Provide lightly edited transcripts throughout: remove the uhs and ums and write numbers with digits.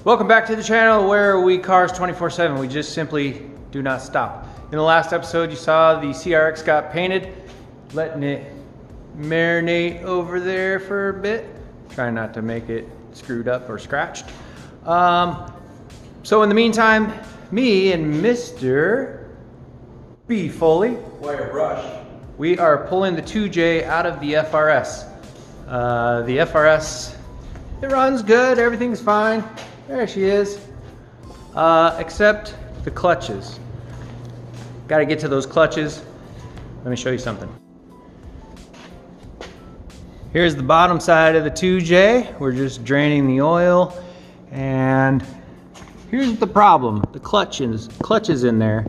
Welcome back to the channel where we cars 24/7. We just simply do not stop. In the last episode you saw the CRX got painted, letting it marinate over there for a bit. Trying not to make it screwed up or scratched. So in the meantime, me and Mr. B. Foley, Wire brush. we are pulling the 2J out of the FRS. The FRS, it runs good, everything's fine. There she is. Except the clutches. Got to get to those clutches. Let me show you something. Here's the bottom side of the 2J. We're just draining the oil, and here's the problem. The clutch is in there.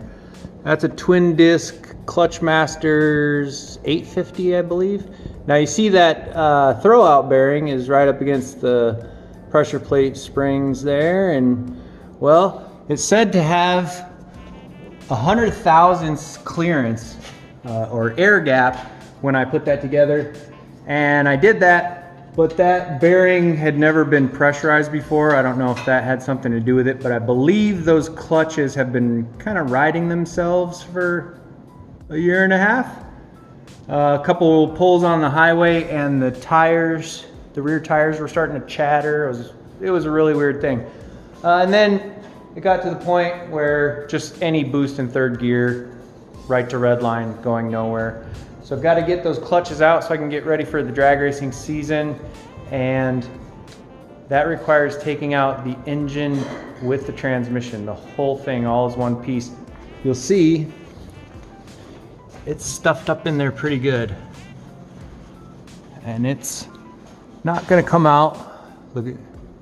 That's a twin disc Clutch Masters 850, I believe. Now you see that throwout bearing is right up against the pressure plate springs there, and well, it's said to have 100 thousandths clearance or air gap when I put that together. And I did that, but that bearing had never been pressurized before. I don't know if that had something to do with it, but I believe those clutches have been kind of riding themselves for a year and a half. A couple pulls on the highway and the tires, the rear tires were starting to chatter. It was a really weird thing. And then it got to the point where just any boost in third gear, right to red line, going nowhere. So I've got to get those clutches out so I can get ready for the drag racing season, and that requires taking out the engine with the transmission, the whole thing, all as one piece. You'll see it's stuffed up in there pretty good, and it's not going to come out. Look at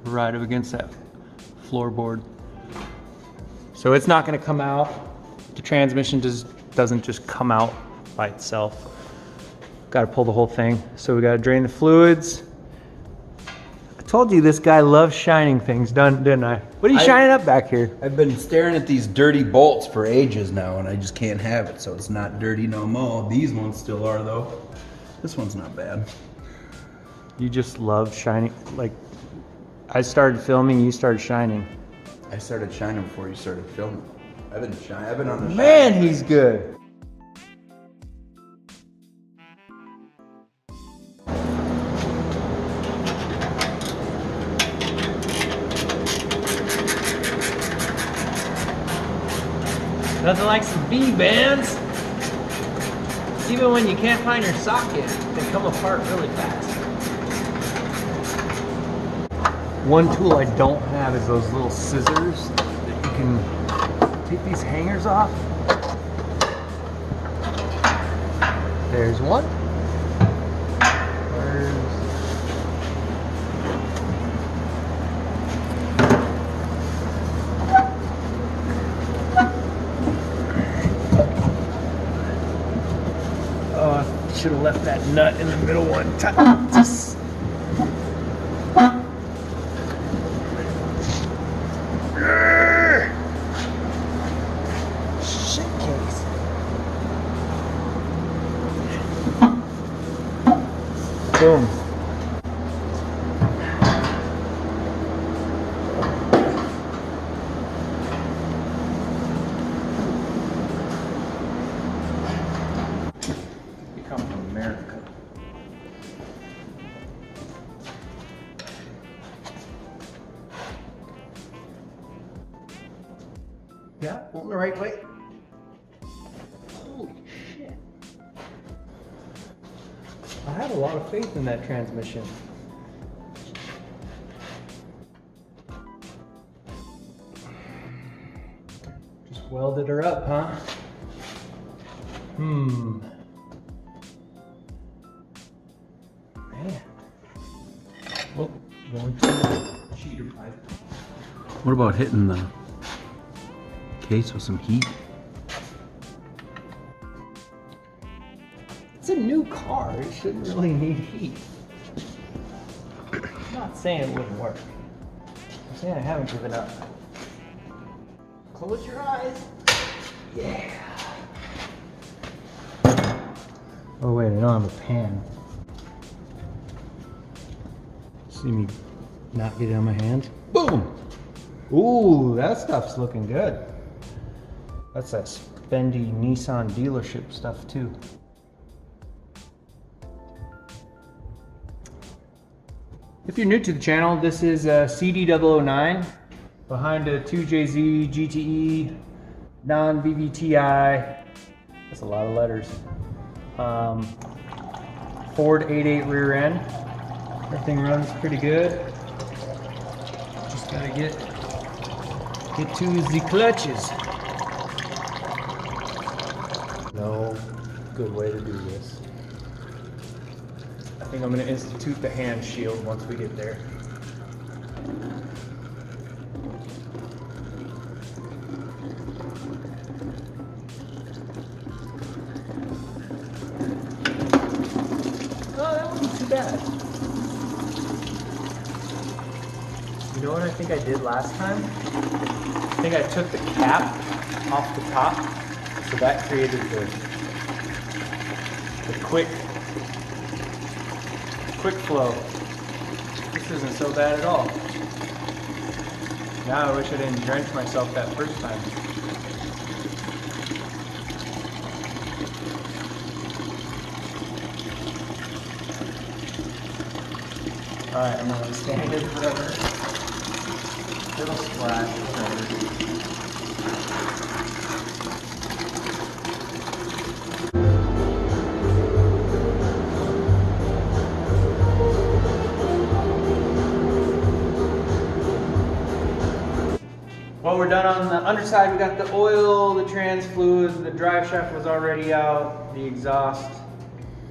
right up against that floorboard. So it's not going to come out. The transmission doesn't just come out by itself. Got to pull the whole thing. So we got to drain the fluids. I told you this guy loves shining things, didn't I? What are you shining up back here? I've been staring at these dirty bolts for ages now, and I just can't have it, so it's not dirty no more. These ones still are, though. This one's not bad. You just love shining. Like, I started filming, you started shining. I started shining before you started filming. I've been on the Man, he's good. Nothing like some V-bands. Even when you can't find your socket, they come apart really fast. One tool I don't have is those little scissors that you can take these hangers off. There's one. Should have left that nut in the middle one time. Shit case. Boom. America. Yeah, going the right way. Holy shit. I have a lot of faith in that transmission. Just welded her up, huh? Man. Oh, going to the cheater pipe. What about hitting the case with some heat? It's a new car, it shouldn't really need heat. I'm not saying it wouldn't work. I'm saying I haven't given up. Close your eyes. Yeah. Oh wait, I don't have a pan. See me not get it on my hands? Boom! Ooh, that stuff's looking good. That's that spendy Nissan dealership stuff too. If you're new to the channel, this is CD009 behind a 2JZ-GTE non-VVTi. That's a lot of letters. Ford 8.8 rear end. Everything runs pretty good. Just gotta get to the clutches. No good way to do this. I think I'm gonna institute the hand shield once we get there. Oh, that wasn't too bad. You know what I think I did last time? I think I took the cap off the top, so that created the quick flow. This isn't so bad at all. Now I wish I didn't drench myself that first time. Alright, I'm gonna stand it forever. Little splash, whatever. Well, we're done on the underside. We got the oil, the trans fluid, the drive shaft was already out, the exhaust.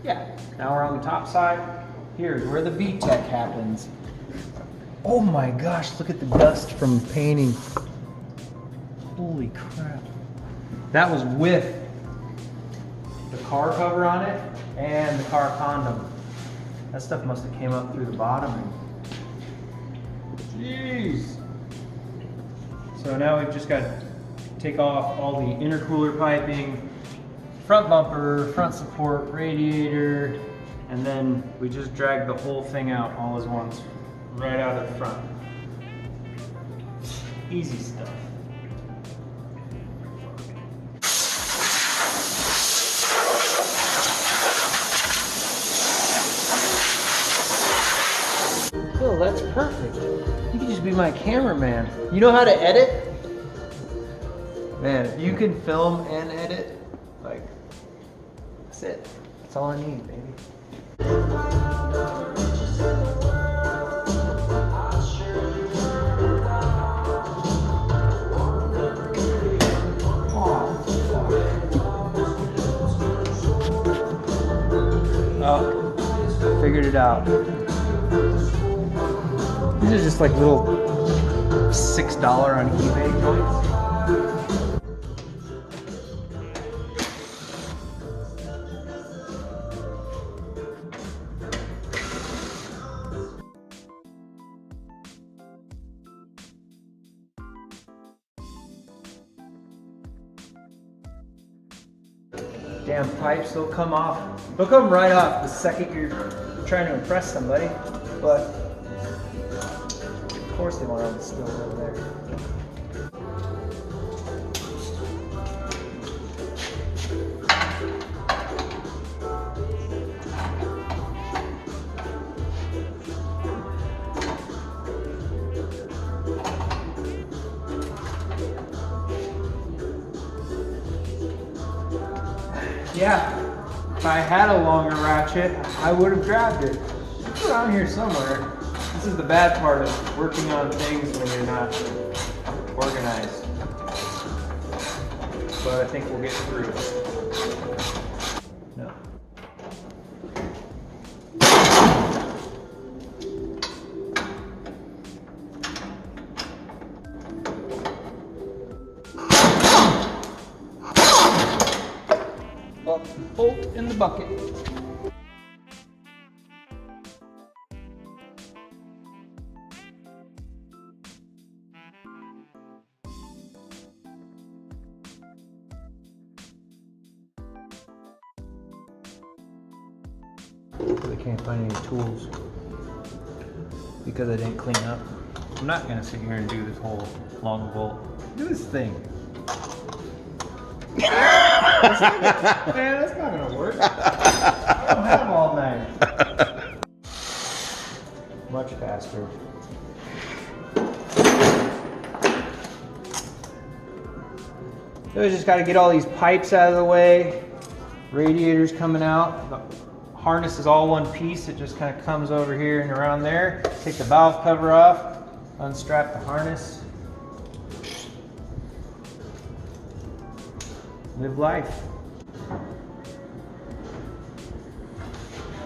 Yeah, now we're on the top side. Here's where the VTEC happens. Oh my gosh, look at the dust from painting. Holy crap. That was with the car cover on it and the car condom. That stuff must have came up through the bottom. Jeez. So now we've just got to take off all the intercooler piping, front bumper, front support, radiator, and then we just drag the whole thing out all at once, right out of the front. Easy stuff. Oh, that's perfect. You can just be my cameraman. You know how to edit? Man, if you can film and edit, like, that's it. That's all I need, baby. Oh, figured it out. These are just like little $6 on eBay joints. Damn pipes, they'll come off. They'll come right off the second you're trying to impress somebody, but of course they want all the skills over there. Yeah, if I had a longer ratchet, I would have grabbed it. It's around here somewhere. This is the bad part of working on things when you're not organized. But I think we'll get through it. No. Bolt in the bucket. I can't find any tools because I didn't clean up. I'm not gonna sit here and do this whole long bolt. Do this thing. Man, that's not gonna work. I don't have all night. Much faster. So we just gotta get all these pipes out of the way. Radiators coming out. The harness is all one piece. It just kind of comes over here and around there. Take the valve cover off, unstrap the harness. Live life.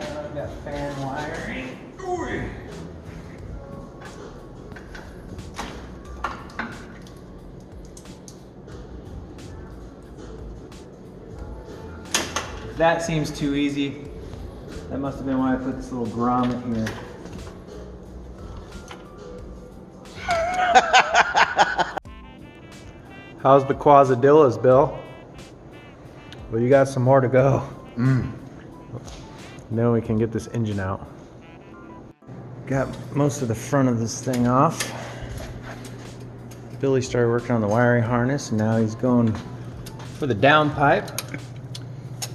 I've got fan wiring. Ooh. That seems too easy. That must have been why I put this little grommet here. How's the Quasadillas, Bill? Well, you got some more to go. Then we can get this engine out. Got most of the front of this thing off. Billy started working on the wiring harness, and now he's going for the downpipe.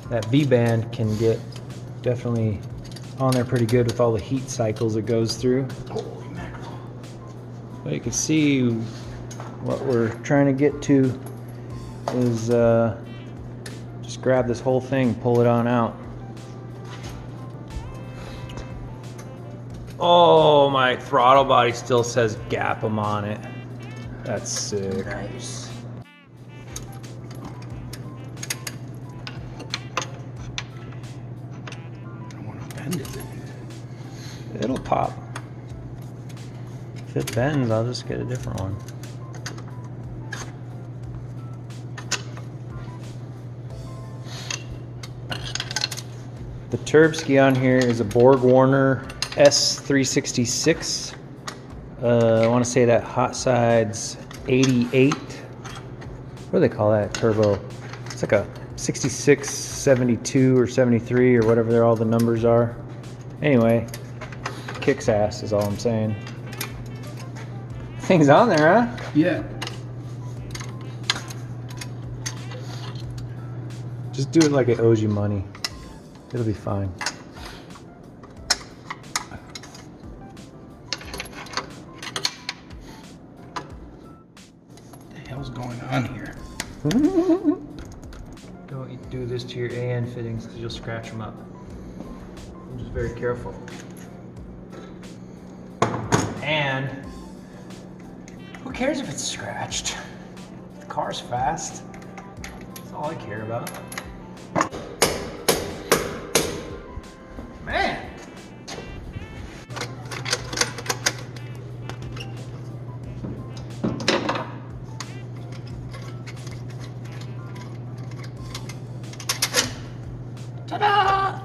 That V-band can get definitely on there pretty good with all the heat cycles it goes through. Holy mackerel. But you can see what we're trying to get to is just grab this whole thing, pull it on out. Oh, my throttle body still says GAPM on it. That's sick. Nice. It'll pop. If it bends, I'll just get a different one. The Turbski on here is a Borg Warner S366. I want to say that hot side's 88. What do they call that turbo? It's like a 66, 72, or 73, or whatever all the numbers are. Anyway, kicks ass is all I'm saying. Thing's on there, huh? Yeah. Just do it like it owes you money. It'll be fine. What the hell's going on here? Don't do this to your AN fittings because you'll scratch them up. I'm just very careful. And who cares if it's scratched? The car's fast. That's all I care about. Man! Ta-da!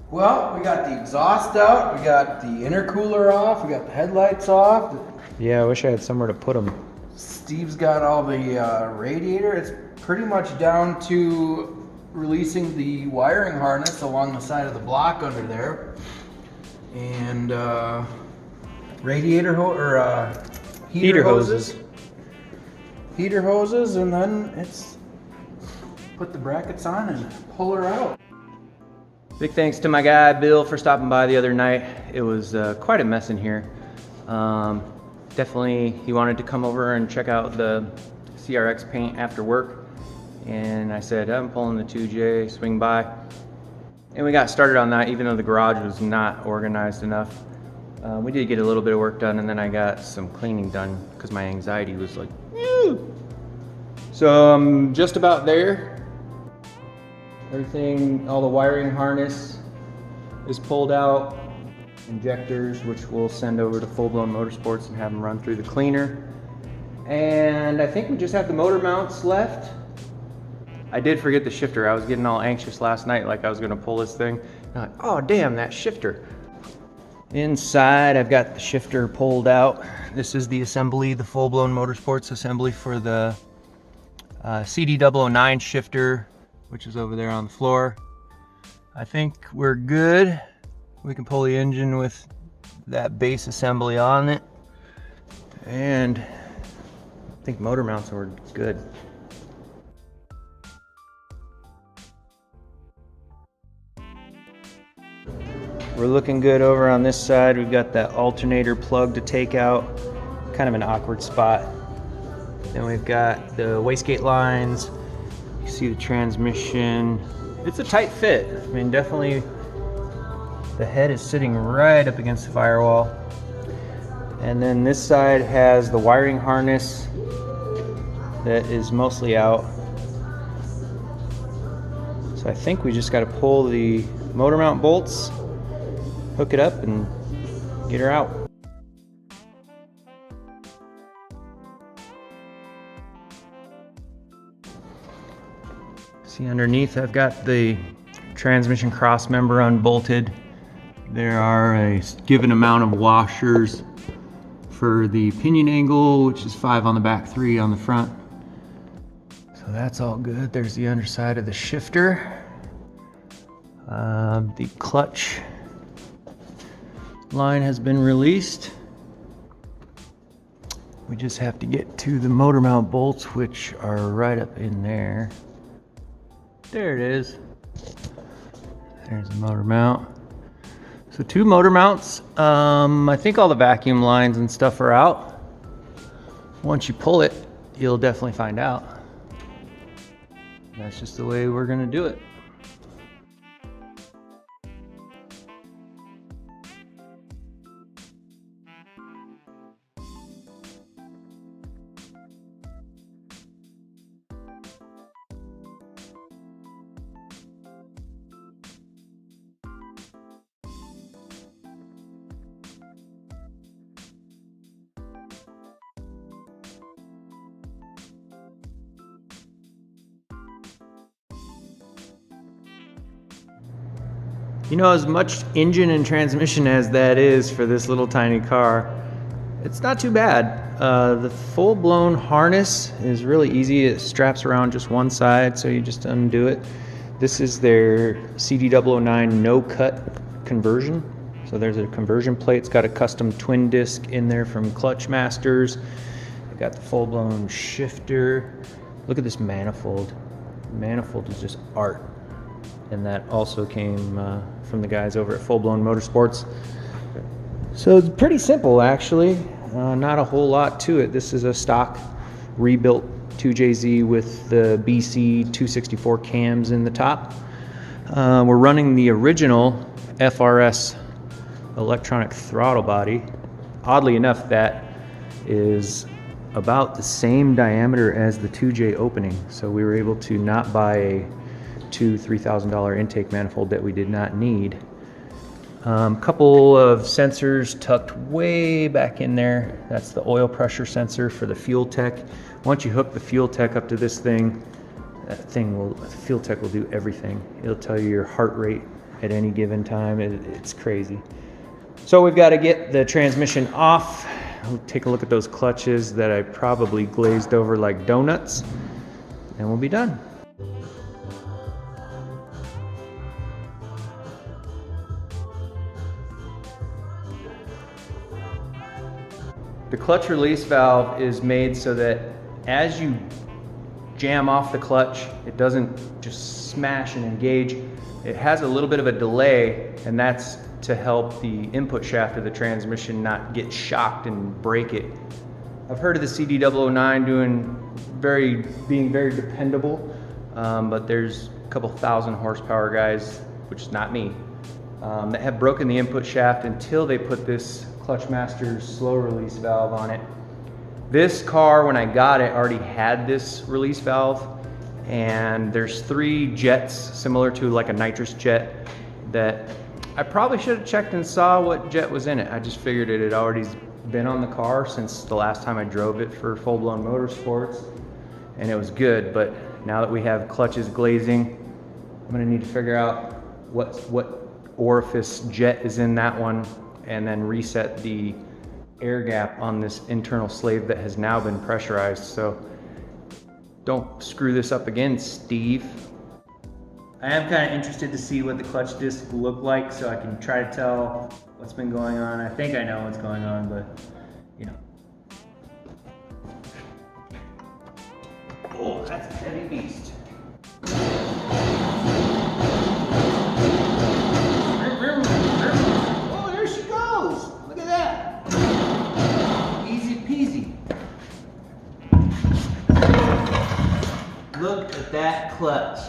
Well, we got the exhaust out, we got the intercooler off, we got the headlights off. Yeah, I wish I had somewhere to put them. Steve's got all the radiator. It's pretty much down to releasing the wiring harness along the side of the block under there. And radiator heater hoses. Heater hoses, and then it's put the brackets on and pull her out. Big thanks to my guy Bill for stopping by the other night. It was quite a mess in here. Definitely he wanted to come over and check out the CRX paint after work, and I said I'm pulling the 2J, swing by. And we got started on that even though the garage was not organized enough. We did get a little bit of work done, and then I got some cleaning done because my anxiety was like, woo! So I'm just about there. Everything, all the wiring harness is pulled out. Injectors, which we'll send over to Full Blown Motorsports and have them run through the cleaner. And I think we just have the motor mounts left. I did forget the shifter. I was getting all anxious last night like I was gonna pull this thing. I'm like, oh damn, that shifter. Inside, I've got the shifter pulled out. This is the assembly, the Full Blown Motorsports assembly for the CD009 shifter, which is over there on the floor. I think we're good. We can pull the engine with that base assembly on it. And I think motor mounts were good. We're looking good over on this side. We've got that alternator plug to take out, kind of an awkward spot. Then we've got the wastegate lines. You see the transmission. It's a tight fit. I mean, definitely the head is sitting right up against the firewall. And then this side has the wiring harness that is mostly out. So I think we just got to pull the motor mount bolts, hook it up, and get her out. See, underneath I've got the transmission cross member unbolted. There are a given amount of washers for the pinion angle, which is 5 on the back, 3 on the front. So that's all good. There's the underside of the shifter. The clutch line has been released. We just have to get to the motor mount bolts, which are right up in there. There it is. There's the motor mount. So 2 motor mounts. I think all the vacuum lines and stuff are out. Once you pull it, you'll definitely find out. That's just the way we're gonna do it. You know, as much engine and transmission as that is for this little tiny car, it's not too bad. The full-blown harness is really easy. It straps around just one side, so you just undo it. This is their CD009 no-cut conversion. So there's a conversion plate. It's got a custom twin disc in there from Clutch Masters. They got the full-blown shifter. Look at this manifold. The manifold is just art. And that also came from the guys over at Full Blown Motorsports. So it's pretty simple, actually. Not a whole lot to it. This is a stock rebuilt 2JZ with the BC 264 cams in the top. We're running the original FRS electronic throttle body. Oddly enough, that is about the same diameter as the 2J opening. So we were able to not buy a $2,000-$3,000 intake manifold that we did not need. Couple of sensors tucked way back in there. That's the oil pressure sensor for the fuel tech. Once you hook the fuel tech up to this thing, the fuel tech will do everything. It'll tell you your heart rate at any given time. It's crazy. So we've got to get the transmission off. We'll take a look at those clutches that I probably glazed over like donuts, and we'll be done. The clutch release valve is made so that as you jam off the clutch, it doesn't just smash and engage. It has a little bit of a delay, and that's to help the input shaft of the transmission not get shocked and break it. I've heard of the CD009 being very dependable, but there's a couple thousand horsepower guys, which is not me, that have broken the input shaft until they put this Clutch Masters slow release valve on it. This car, when I got it, already had this release valve, and there's 3 jets similar to like a nitrous jet that I probably should have checked and saw what jet was in it. I just figured it had already been on the car since the last time I drove it for Full Blown Motorsports, and it was good. But now that we have clutches glazing, I'm gonna need to figure out what orifice jet is in that one, and then reset the air gap on this internal slave that has now been pressurized. So Don't screw this up again, Steve. I am kind of interested to see what the clutch discs look like so I can try to tell what's been going on. I think I know what's going on, but you know. Oh, that's a heavy beast. Oh, there she goes. Look at that. Easy peasy. Look at that clutch.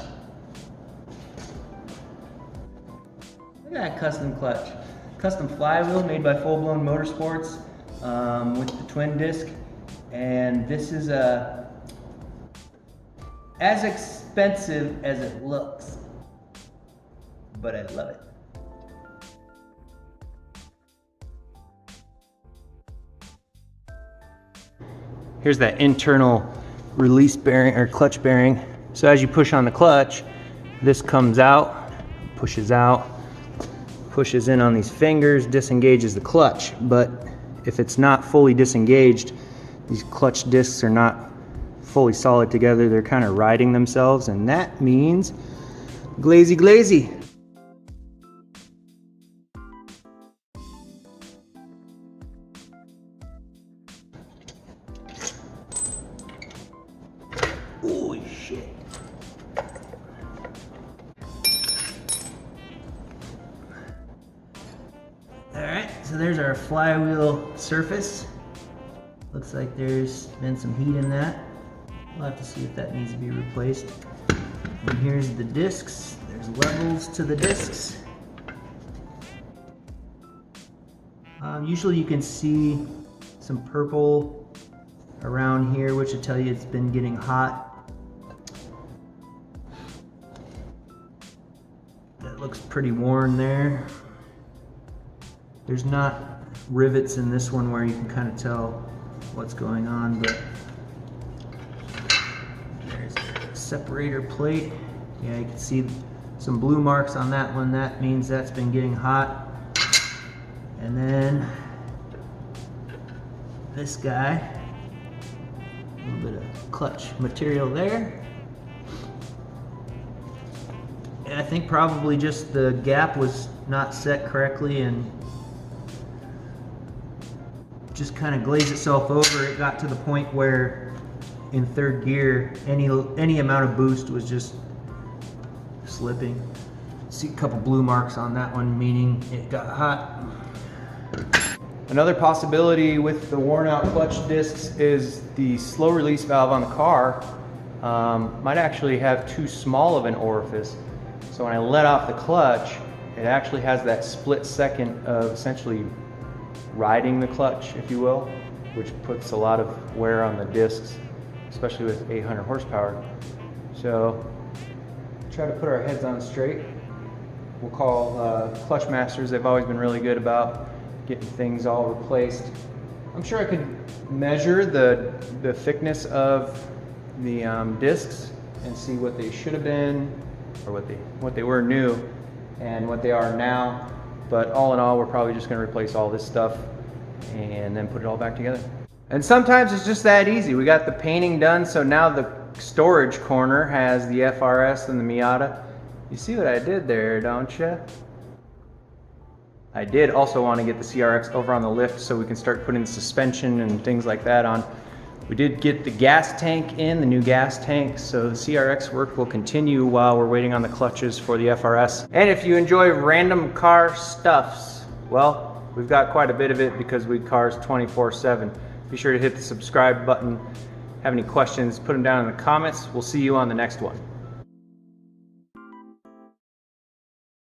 Look at that custom clutch. Custom flywheel made by Full Blown Motorsports with the twin disc. And this is as expensive as it looks, but I love it. Here's that internal release bearing or clutch bearing. So as you push on the clutch, this comes out, pushes in on these fingers, disengages the clutch. But if it's not fully disengaged, these clutch discs are not fully solid together. They're kind of riding themselves, and that means glazy glazy. Holy shit. Alright, so there's our flywheel surface. Looks like there's been some heat in that. We'll have to see if that needs to be replaced. And here's the discs. There's levels to the discs. Usually you can see some purple around here, which will tell you it's been getting hot. That looks pretty worn there. There's not rivets in this one where you can kind of tell what's going on, but there's a separator plate. Yeah, you can see some blue marks on that one. That means that's been getting hot. And then this guy, a little bit of clutch material there. And I think probably just the gap was not set correctly and just kind of glazed itself over. It got to the point where in third gear, any amount of boost was just slipping. See a couple blue marks on that one, meaning it got hot. Another possibility with the worn out clutch discs is the slow release valve on the car might actually have too small of an orifice. So when I let off the clutch, it actually has that split second of essentially riding the clutch, if you will, which puts a lot of wear on the discs, especially with 800 horsepower. So try to put our heads on straight. We'll call clutch masters. They've always been really good about getting things all replaced. I'm sure I could measure the thickness of the discs and see what they should have been, or what they were new and what they are now. But all in all, we're probably just going to replace all this stuff and then put it all back together. And sometimes it's just that easy. We got the painting done, so now the storage corner has the FRS and the Miata. You see what I did there, don't you? I did also want to get the CRX over on the lift so we can start putting the suspension and things like that on. We did get the gas tank in, the new gas tank, so the CRX work will continue while we're waiting on the clutches for the FRS. And if you enjoy random car stuffs, well, we've got quite a bit of it because we cars 24/7. Be sure to hit the subscribe button. Have any questions, put them down in the comments. We'll see you on the next one.